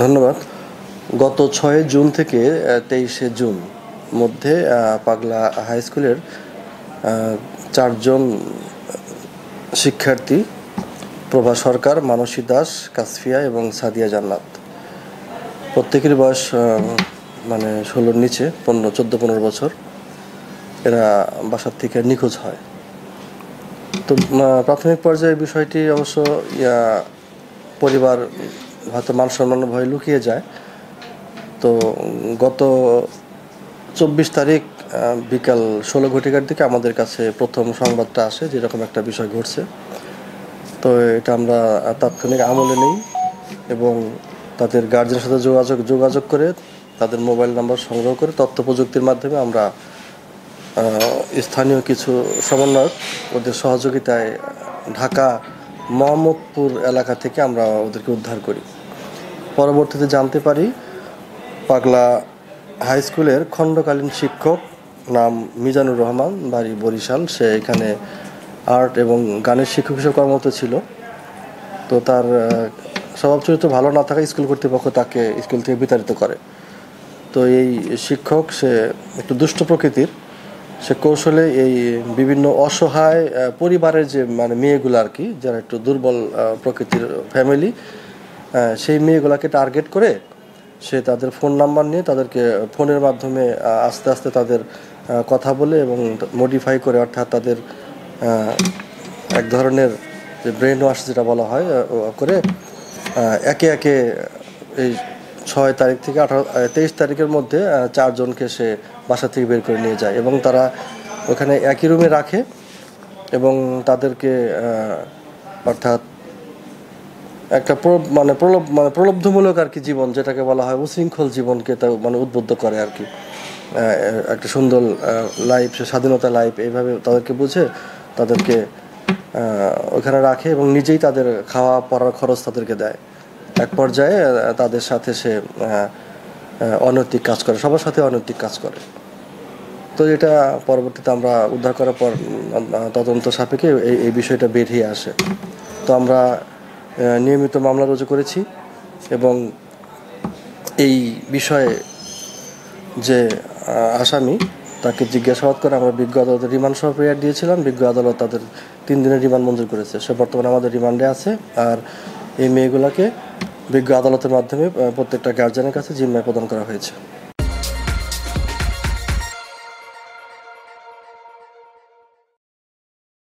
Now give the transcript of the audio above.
ধন্যবাদ। গত ৬ জুন থেকে ২৩শে জুন মধ্যে পাগলা হাই স্কুলের ৪ জন শিক্ষার্থী প্রভা সরকার, মানসী দাস, কাসফিয়া এবং সাদিয়া জান্নাত, প্রত্যেকেরই বয়স ১৬-র নিচে, ১৪-১৫ বছর, এরা বাসার থেকে নিখোঁজ হয়। তো প্রাথমিক পর্যায়ে বিষয়টি অবশ্য পরিবার হয়তো মান সম্মানের ভয়ে লুকিয়ে যায়। তো গত ২৪ তারিখ বিকাল ১৬ ঘটিকার দিকে আমাদের কাছে প্রথম সংবাদটা আসে যে এরকম একটা বিষয় ঘটছে। তো এটা আমরা তাৎক্ষণিক আমলে নেই এবং তাদের গার্জেনের সাথে যোগাযোগ করে তাদের মোবাইল নাম্বার সংগ্রহ করে তথ্য প্রযুক্তির মাধ্যমে আমরা স্থানীয় কিছু সমন্বয়ক ওদের সহযোগিতায় ঢাকা মোহাম্মদপুর এলাকা থেকে আমরা ওদেরকে উদ্ধার করি। পরবর্তীতে জানতে পারি পাগলা হাই স্কুলের খণ্ডকালীন শিক্ষক, নাম মিজানুর রহমান, বাড়ি বরিশাল। সে এখানে আর্ট এবং গানের শিক্ষক হিসেবে কর্মরত ছিল। তো তার স্বভাব চরিত্র ভালো না থাকা স্কুল কর্তৃপক্ষ তাকে স্কুল থেকে বিতাড়িত করে। তো এই শিক্ষক, সে একটু দুষ্ট প্রকৃতির। সে কৌশলে এই বিভিন্ন অসহায় পরিবারের যে মেয়েগুলো আর কি, যারা একটু দুর্বল প্রকৃতির ফ্যামিলি, সেই মেয়েগুলোকে টার্গেট করে সে তাদের ফোন নাম্বার নিয়ে তাদেরকে ফোনের মাধ্যমে আস্তে আস্তে তাদের কথা বলে এবং মডিফাই করে, অর্থাৎ তাদের এক ধরনের যে ব্রেন ওয়াশ যেটা বলা হয় করে একে একে এই ৬ তারিখ থেকে ২৩ তারিখের মধ্যে ৪ জনকে সে বাসা থেকে বের করে নিয়ে যায় এবং তারা ওখানে একই রুমে রাখে এবং তাদেরকে অর্থাৎ একটা প্রলব্ধমূলক আর কি জীবন, যেটাকে বলা হয় উশৃঙ্খল জীবনকে তা উদ্বুদ্ধ করে আর কি। একটা সুন্দর লাইফ, স্বাধীনতা লাইফ, এইভাবে তাদেরকে বুঝে তাদেরকে ওখানে রাখে এবং নিজেই তাদের খাওয়া পড়ার খরচ তাদেরকে দেয়। এক পর্যায়ে তাদের সাথে সে অনৈতিক কাজ করে, সবার সাথে অনৈতিক কাজ করে। তো এটা পরবর্তীতে আমরা উদ্ধার করার পর তদন্ত সাপেক্ষে এই বিষয়টা বেরিয়ে আসে। তো আমরা নিয়মিত মামলা রুজু করেছি এবং এই বিষয়ে যে আসামি তাকে জিজ্ঞাসাবাদ করে আমরা বিজ্ঞ আদালতে রিমান্ড সহ প্রেয়ার দিয়েছিলাম। বিজ্ঞ আদালত তাদের 3 দিনের রিমান্ড মঞ্জুর করেছে। সে বর্তমানে আমাদের রিমান্ডে আছে। আর এই মেয়েগুলোকে বিজ্ঞ আদালতের মাধ্যমে প্রত্যেকটা গার্জিয়ানের কাছে জিম্মায় প্রদান করা হয়েছে।